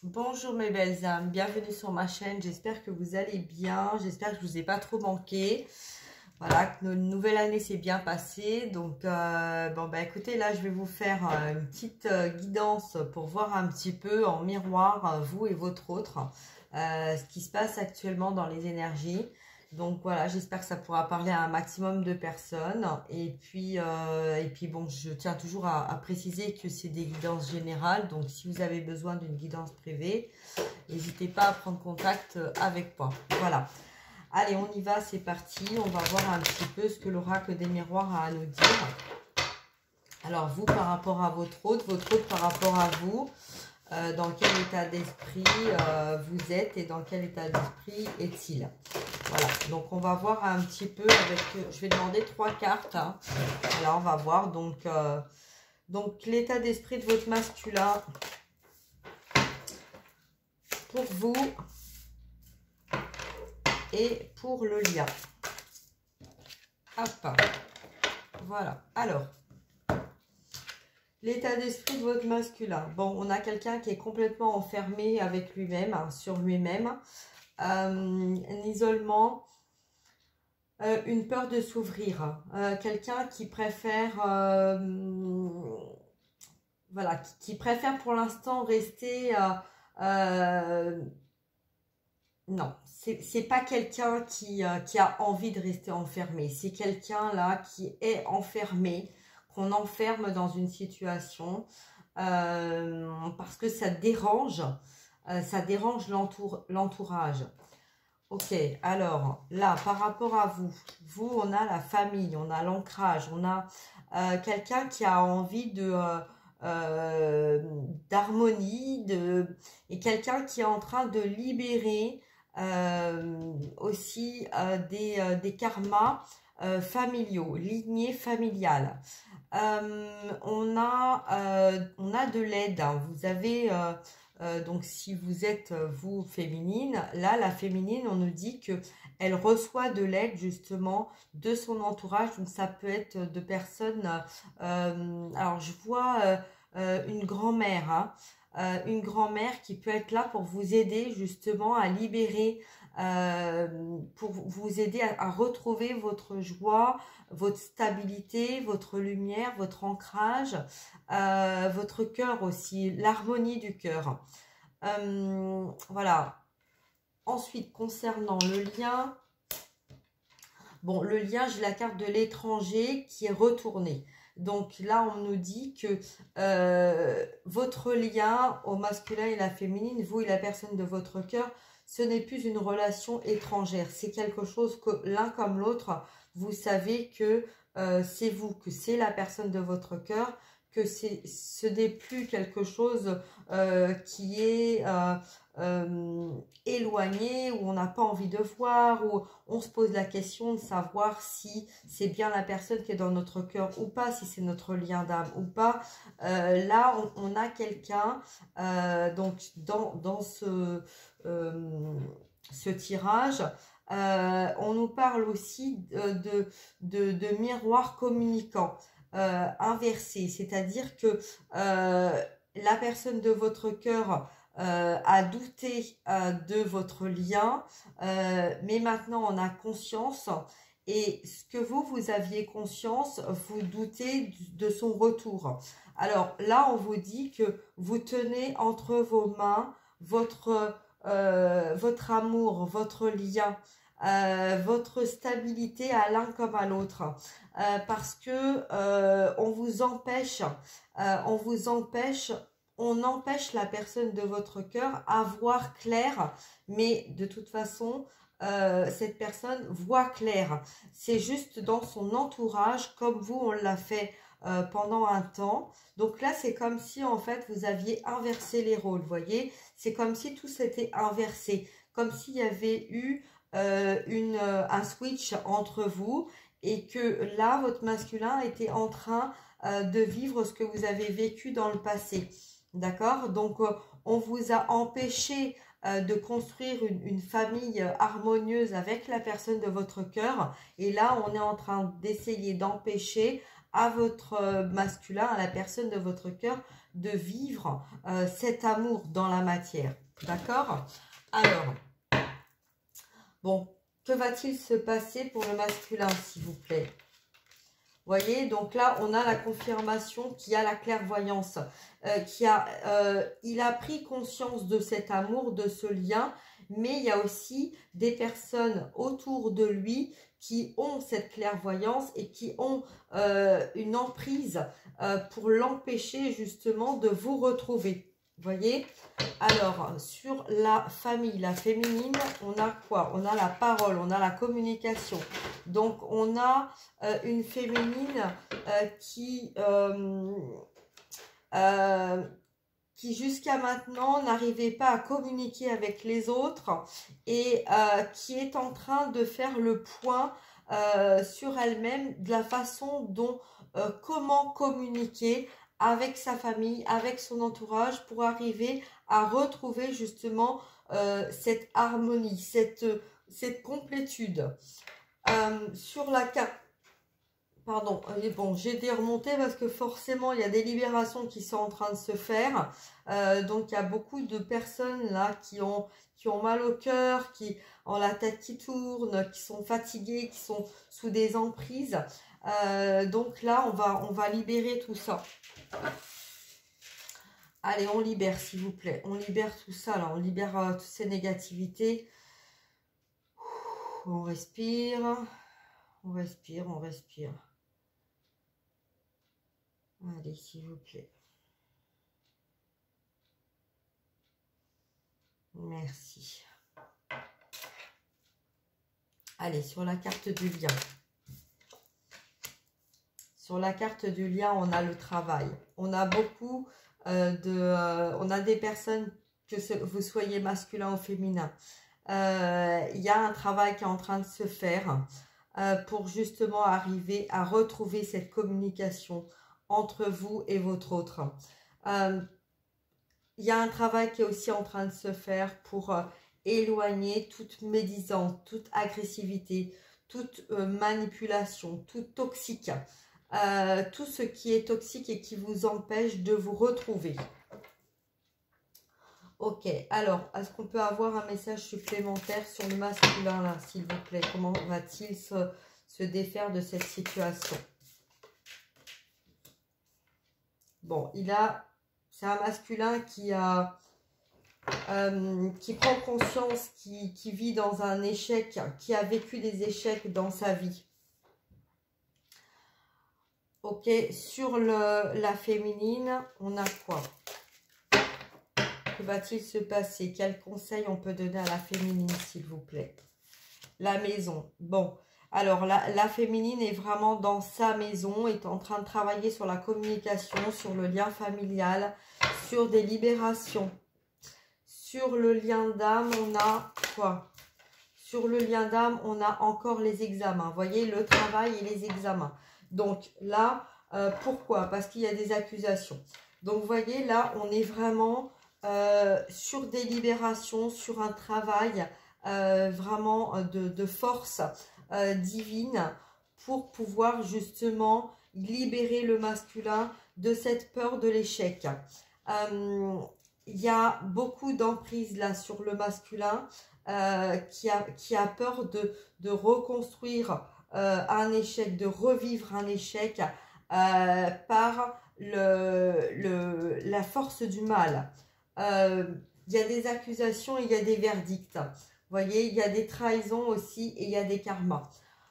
Bonjour mes belles âmes, bienvenue sur ma chaîne, j'espère que vous allez bien, j'espère que je ne vous ai pas trop manqué. Voilà, que notre nouvelle année s'est bien passée. Donc, bon, bah écoutez, là je vais vous faire une petite guidance pour voir un petit peu en miroir, vous et votre autre, ce qui se passe actuellement dans les énergies. Donc voilà, j'espère que ça pourra parler à un maximum de personnes. Et puis bon, je tiens toujours à préciser que c'est des guidances générales. Donc si vous avez besoin d'une guidance privée, n'hésitez pas à prendre contact avec moi. Voilà. Allez, on y va, c'est parti. On va voir un petit peu ce que l'oracle des miroirs a à nous dire. Alors vous par rapport à votre autre par rapport à vous. Dans quel état d'esprit vous êtes et dans quel état d'esprit est-il. Voilà, donc on va voir un petit peu avec, je vais demander 3 cartes. Hein. Alors on va voir donc l'état d'esprit de votre masculin pour vous et pour le lien. Hop, voilà, alors. L'état d'esprit de votre masculin. Bon, on a quelqu'un qui est complètement enfermé avec lui-même, hein, sur lui-même. Un isolement, une peur de s'ouvrir. Quelqu'un qui préfère, voilà, qui préfère pour l'instant rester... non, c'est pas quelqu'un qui a envie de rester enfermé. C'est quelqu'un là qui est enfermé, qu'on enferme dans une situation parce que ça dérange l'entourage. Ok, alors là, par rapport à vous, on a la famille, on a l'ancrage, on a quelqu'un qui a envie d'harmonie, et quelqu'un qui est en train de libérer aussi des karmas familiaux, lignées familiales. On a de l'aide, hein. Vous avez donc si vous êtes vous féminine, là la féminine on nous dit que elle reçoit de l'aide justement de son entourage. Donc ça peut être de personnes, alors je vois une grand-mère, hein, une grand-mère qui peut être là pour vous aider justement à libérer, pour vous aider à retrouver votre joie, votre stabilité, votre lumière, votre ancrage, votre cœur aussi, l'harmonie du cœur. Voilà. Ensuite, concernant le lien, bon, le lien, j'ai la carte de l'étranger qui est retournée. Donc là, on nous dit que votre lien au masculin et la féminine, vous et la personne de votre cœur, ce n'est plus une relation étrangère. C'est quelque chose que l'un comme l'autre, vous savez que c'est vous, que c'est la personne de votre cœur, que ce n'est plus quelque chose qui est éloigné, où on n'a pas envie de voir, où on se pose la question de savoir si c'est bien la personne qui est dans notre cœur ou pas, si c'est notre lien d'âme ou pas. Là, on a quelqu'un, donc dans ce tirage, on nous parle aussi de miroir communicant inversé, c'est-à-dire que la personne de votre cœur a douté de votre lien, mais maintenant on a conscience, et ce que vous aviez conscience, vous doutez de son retour. Alors là, on vous dit que vous tenez entre vos mains votre amour, votre lien, votre stabilité à l'un comme à l'autre, parce que on empêche la personne de votre cœur à voir clair, mais de toute façon, cette personne voit clair. C'est juste dans son entourage, comme vous, on l'a fait pendant un temps. Donc là, c'est comme si, en fait, vous aviez inversé les rôles, vous voyez. C'est comme si tout s'était inversé, comme s'il y avait eu un switch entre vous, et que là, votre masculin était en train de vivre ce que vous avez vécu dans le passé. D'accord? Donc, on vous a empêché de construire une famille harmonieuse avec la personne de votre cœur. Et là, on est en train d'essayer d'empêcher à votre masculin, à la personne de votre cœur, de vivre cet amour dans la matière. D'accord? Alors, bon, que va-t-il se passer pour le masculin, s'il vous plaît? Voyez, donc là, on a la confirmation qu'il y a la clairvoyance, il a pris conscience de cet amour, de ce lien, mais il y a aussi des personnes autour de lui qui ont cette clairvoyance et qui ont une emprise pour l'empêcher justement de vous retrouver. Voyez? Alors, sur la famille, la féminine, on a quoi? On a la parole, on a la communication. Donc, on a une féminine qui jusqu'à maintenant n'arrivait pas à communiquer avec les autres et qui est en train de faire le point sur elle-même, de la façon dont, comment communiquer avec sa famille, avec son entourage pour arriver à retrouver justement cette harmonie, cette complétude. Sur la carte, pardon, bon, j'ai été remontée parce que forcément il y a des libérations qui sont en train de se faire. Donc il y a beaucoup de personnes là qui ont mal au cœur, qui ont la tête qui tourne, qui sont fatiguées, qui sont sous des emprises. Donc là on va libérer tout ça. Allez, on libère s'il vous plaît. On libère tout ça là, on libère toutes ces négativités. On respire, on respire, on respire. Allez, s'il vous plaît. Merci. Allez, sur la carte du lien. Sur la carte du lien, on a le travail. On a beaucoup on a des personnes, que vous soyez masculin ou féminin. Il y a un travail qui est en train de se faire pour justement arriver à retrouver cette communication entre vous et votre autre. Il y a un travail qui est aussi en train de se faire pour éloigner toute médisance, toute agressivité, toute manipulation, tout toxique. Tout ce qui est toxique et qui vous empêche de vous retrouver. Ok, alors, est-ce qu'on peut avoir un message supplémentaire sur le masculin là, s'il vous plaît? Comment va-t-il se défaire de cette situation? Bon, c'est un masculin qui prend conscience, qui vit dans un échec, qui a vécu des échecs dans sa vie. Ok, sur la féminine, on a quoi? Que va-t-il se passer? Quel conseil on peut donner à la féminine, s'il vous plaît? La maison. Bon, alors la féminine est vraiment dans sa maison, est en train de travailler sur la communication, sur le lien familial, sur des libérations. Sur le lien d'âme, on a quoi? Sur le lien d'âme, on a encore les examens. Vous voyez, le travail et les examens. Donc là, pourquoi? Parce qu'il y a des accusations. Donc vous voyez, là, on est vraiment sur des libérations, sur un travail vraiment de force divine pour pouvoir justement libérer le masculin de cette peur de l'échec. Il y a beaucoup d'emprise là sur le masculin qui a peur de reconstruire un échec, de revivre un échec par la force du mal. Il y a des accusations, il y a des verdicts. Vous voyez, il y a des trahisons aussi et il y a des karmas.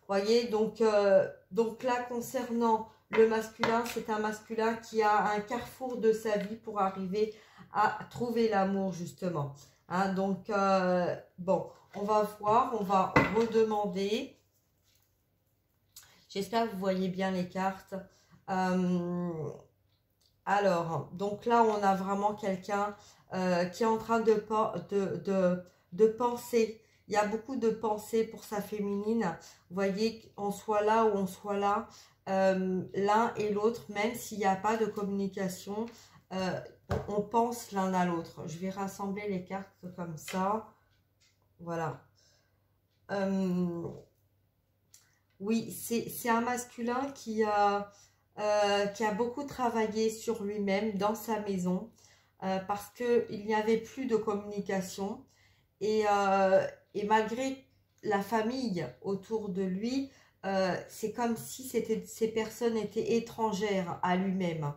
Vous voyez, donc là, concernant le masculin, c'est un masculin qui a un carrefour de sa vie pour arriver à trouver l'amour, justement. Hein, donc, bon, on va voir, on va redemander. J'espère que vous voyez bien les cartes. Alors, donc là, on a vraiment quelqu'un qui est en train de penser. Il y a beaucoup de pensées pour sa féminine. Vous voyez, qu'on soit là ou on soit là, l'un et l'autre, même s'il n'y a pas de communication, on pense l'un à l'autre. Je vais rassembler les cartes comme ça. Voilà. Oui, c'est un masculin qui a qui a beaucoup travaillé sur lui-même dans sa maison parce qu'il n'y avait plus de communication et malgré la famille autour de lui, c'est comme si ces personnes étaient étrangères à lui-même.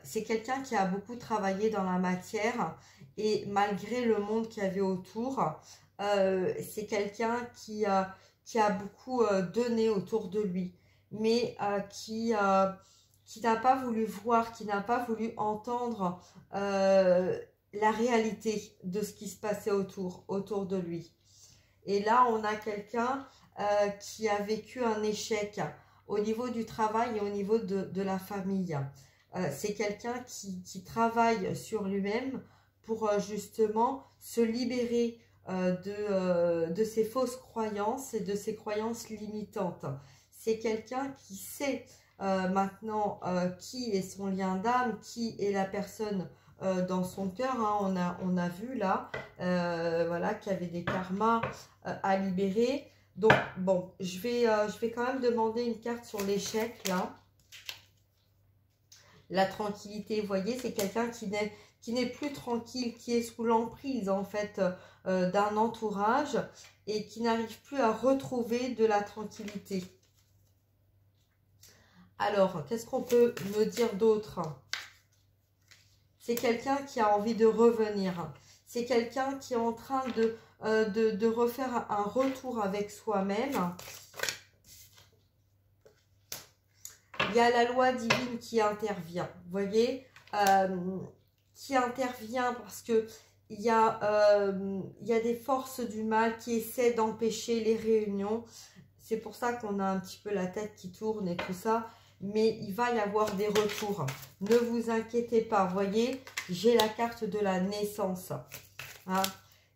C'est quelqu'un qui a beaucoup travaillé dans la matière et malgré le monde qu'il y avait autour, c'est quelqu'un qui a beaucoup donné autour de lui, mais qui n'a pas voulu voir, qui n'a pas voulu entendre la réalité de ce qui se passait autour de lui. Et là, on a quelqu'un qui a vécu un échec au niveau du travail et au niveau de la famille. C'est quelqu'un qui travaille sur lui-même pour justement se libérer de ses fausses croyances et de ses croyances limitantes. C'est quelqu'un qui sait maintenant qui est son lien d'âme, qui est la personne dans son cœur. Hein. On a vu là voilà, qu'il y avait des karmas à libérer. Donc bon, je vais quand même demander une carte sur l'échec là. La tranquillité, vous voyez, c'est quelqu'un qui n'est plus tranquille, qui est sous l'emprise en fait d'un entourage et qui n'arrive plus à retrouver de la tranquillité. Alors, qu'est-ce qu'on peut me dire d'autre? C'est quelqu'un qui a envie de revenir. C'est quelqu'un qui est en train de refaire un retour avec soi-même. Il y a la loi divine qui intervient, vous voyez, qui intervient parce que il y a des forces du mal qui essaient d'empêcher les réunions. C'est pour ça qu'on a un petit peu la tête qui tourne et tout ça. Mais il va y avoir des retours. Ne vous inquiétez pas, vous voyez, j'ai la carte de la naissance. Hein.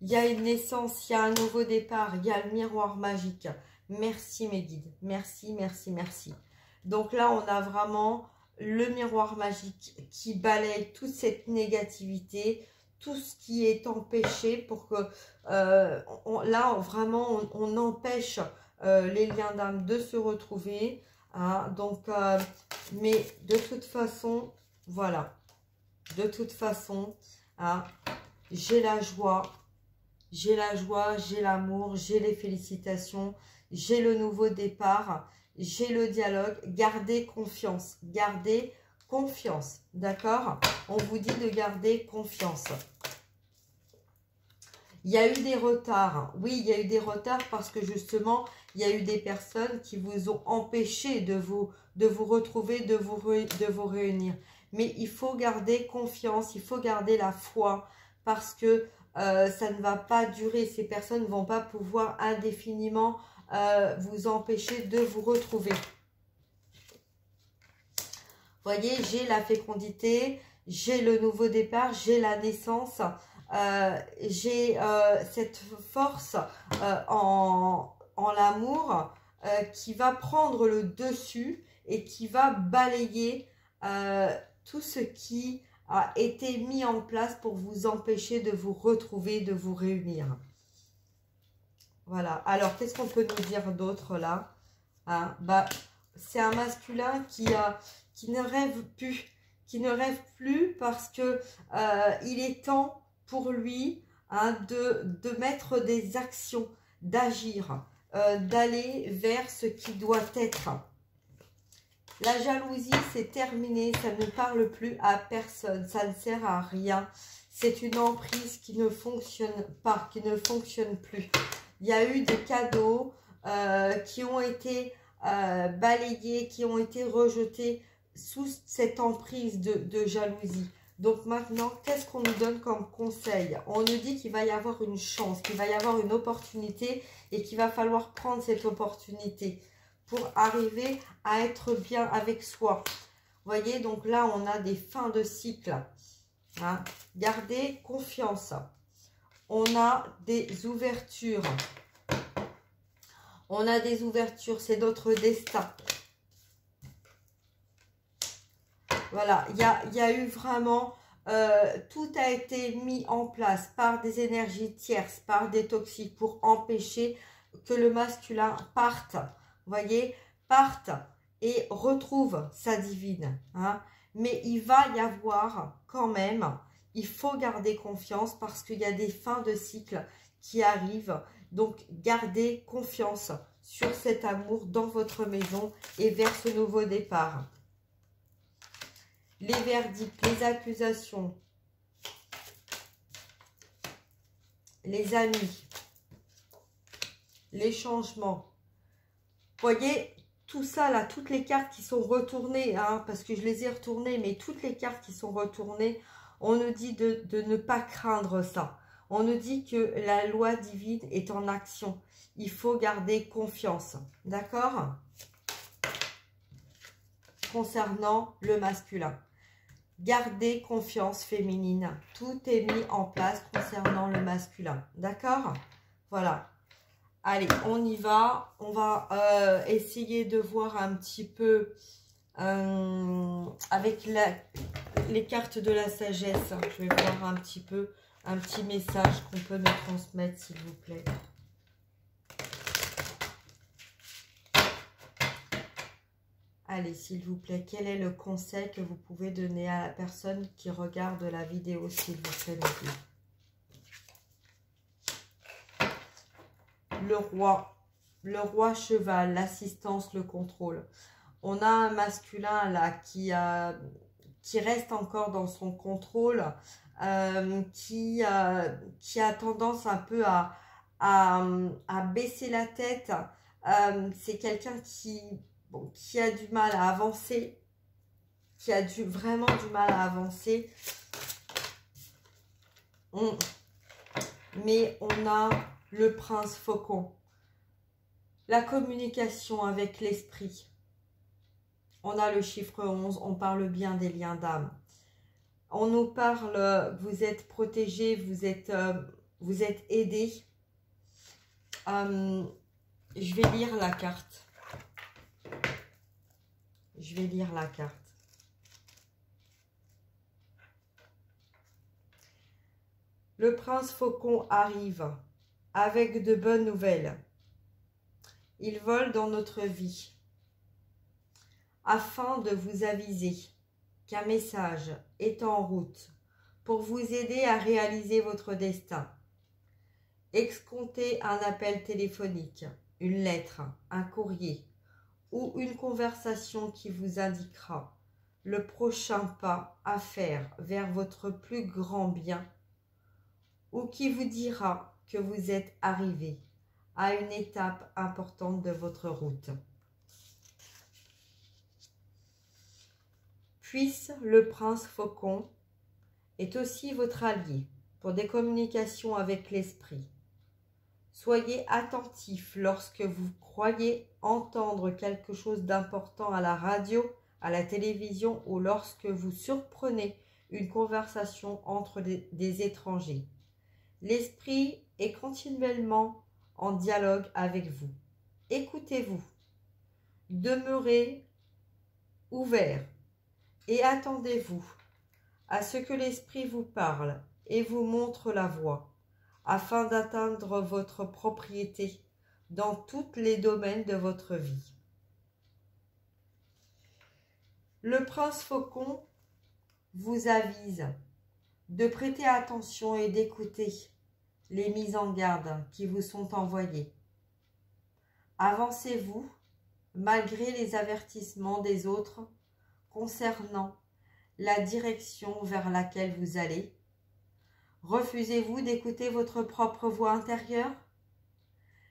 Il y a une naissance, il y a un nouveau départ, il y a le miroir magique. Merci mes guides, merci, merci, merci. Donc là, on a vraiment le miroir magique qui balaye toute cette négativité, tout ce qui est empêché pour que là, vraiment, on empêche les liens d'âme de se retrouver. Hein, donc, mais de toute façon, voilà, de toute façon, hein, j'ai la joie, j'ai l'amour, j'ai les félicitations, j'ai le nouveau départ, j'ai le dialogue. Gardez confiance, d'accord? On vous dit de garder confiance. Il y a eu des retards, oui, il y a eu des retards parce que justement, il y a eu des personnes qui vous ont empêché de vous retrouver, de vous réunir. Mais il faut garder confiance, il faut garder la foi parce que ça ne va pas durer. Ces personnes ne vont pas pouvoir indéfiniment vous empêcher de vous retrouver. Vous voyez, j'ai la fécondité, j'ai le nouveau départ, j'ai la naissance. J'ai cette force en l'amour qui va prendre le dessus et qui va balayer tout ce qui a été mis en place pour vous empêcher de vous retrouver, de vous réunir. Voilà. Alors, qu'est-ce qu'on peut nous dire d'autre là? Hein, bah, c'est un masculin qui ne rêve plus. Qui ne rêve plus parce que il est temps pour lui hein, de mettre des actions, d'agir, d'aller vers ce qui doit être. La jalousie, c'est terminé, ça ne parle plus à personne, ça ne sert à rien. C'est une emprise qui ne fonctionne pas, qui ne fonctionne plus. Il y a eu des cadeaux qui ont été balayés, qui ont été rejetés sous cette emprise de jalousie. Donc maintenant, qu'est-ce qu'on nous donne comme conseil? On nous dit qu'il va y avoir une chance, qu'il va y avoir une opportunité et qu'il va falloir prendre cette opportunité pour arriver à être bien avec soi. Vous voyez, donc là, on a des fins de cycle. Hein. Gardez confiance. On a des ouvertures. On a des ouvertures, c'est notre destin. Voilà, il y a eu vraiment, tout a été mis en place par des énergies tierces, par des toxiques pour empêcher que le masculin parte, vous voyez, parte et retrouve sa divine. Hein. Mais il va y avoir quand même, il faut garder confiance parce qu'il y a des fins de cycle qui arrivent. Donc, gardez confiance sur cet amour dans votre maison et vers ce nouveau départ. Les verdicts, les accusations, les amis, les changements. Vous voyez, tout ça là, toutes les cartes qui sont retournées, hein, parce que je les ai retournées, mais toutes les cartes qui sont retournées, on nous dit de ne pas craindre ça. On nous dit que la loi divine est en action. Il faut garder confiance. D'accord? Concernant le masculin. Gardez confiance féminine. Tout est mis en place concernant le masculin. D'accord? Voilà. Allez, on y va. On va essayer de voir un petit peu avec les cartes de la sagesse. Je vais voir un petit peu, un petit message qu'on peut nous transmettre, s'il vous plaît. Allez, s'il vous plaît, quel est le conseil que vous pouvez donner à la personne qui regarde la vidéo, s'il vous plaît, le roi cheval, l'assistance, le contrôle. On a un masculin là qui reste encore dans son contrôle, qui a tendance un peu à baisser la tête. C'est quelqu'un qui a du mal à avancer, qui a vraiment du mal à avancer. Mais on a le prince faucon. La communication avec l'esprit. On a le chiffre 11, on parle bien des liens d'âme. On nous parle, vous êtes protégé, vous êtes aidé. Je vais lire la carte. Je vais lire la carte. Le prince faucon arrive avec de bonnes nouvelles. Il vole dans notre vie afin de vous aviser qu'un message est en route pour vous aider à réaliser votre destin. Escomptez un appel téléphonique, une lettre, un courrier ou une conversation qui vous indiquera le prochain pas à faire vers votre plus grand bien ou qui vous dira que vous êtes arrivé à une étape importante de votre route. Puisse le prince faucon est aussi votre allié pour des communications avec l'esprit. Soyez attentif lorsque vous croyez entendre quelque chose d'important à la radio, à la télévision ou lorsque vous surprenez une conversation entre des étrangers. L'esprit est continuellement en dialogue avec vous. Écoutez-vous. Demeurez ouvert et attendez-vous à ce que l'esprit vous parle et vous montre la voie, afin d'atteindre votre propriété dans tous les domaines de votre vie. Le prince faucon vous avise de prêter attention et d'écouter les mises en garde qui vous sont envoyées. Avancez-vous malgré les avertissements des autres concernant la direction vers laquelle vous allez. Refusez-vous d'écouter votre propre voix intérieure?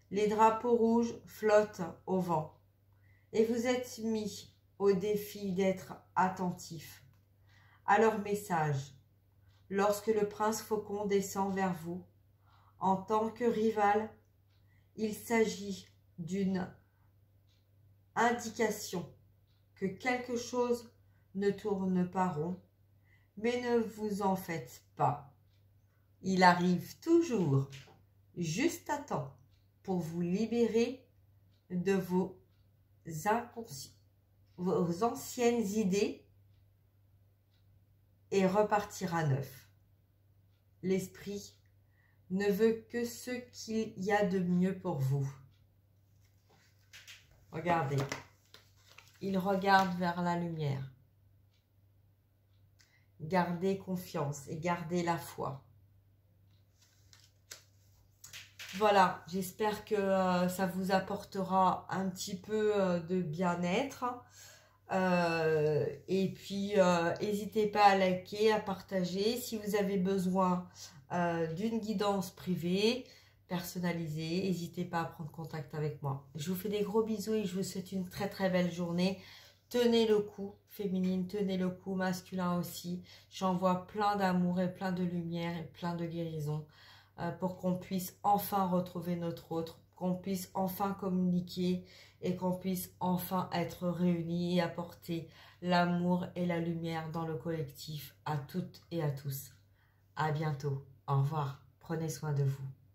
Les drapeaux rouges flottent au vent et vous êtes mis au défi d'être attentif à leur message lorsque le prince faucon descend vers vous. En tant que rival, il s'agit d'une indication que quelque chose ne tourne pas rond, mais ne vous en faites pas. Il arrive toujours juste à temps pour vous libérer de vos anciennes idées et repartir à neuf. L'esprit ne veut que ce qu'il y a de mieux pour vous. Regardez. il regarde vers la lumière. Gardez confiance et gardez la foi. Voilà, j'espère que ça vous apportera un petit peu de bien-être. Et puis, n'hésitez pas à liker, à partager. Si vous avez besoin d'une guidance privée, personnalisée, n'hésitez pas à prendre contact avec moi. Je vous fais des gros bisous et je vous souhaite une très très belle journée. Tenez le coup, féminine, tenez le coup, masculin aussi. J'envoie plein d'amour et plein de lumière et plein de guérison pour qu'on puisse enfin retrouver notre autre, qu'on puisse enfin communiquer et qu'on puisse enfin être réunis et apporter l'amour et la lumière dans le collectif à toutes et à tous. À bientôt. Au revoir. Prenez soin de vous.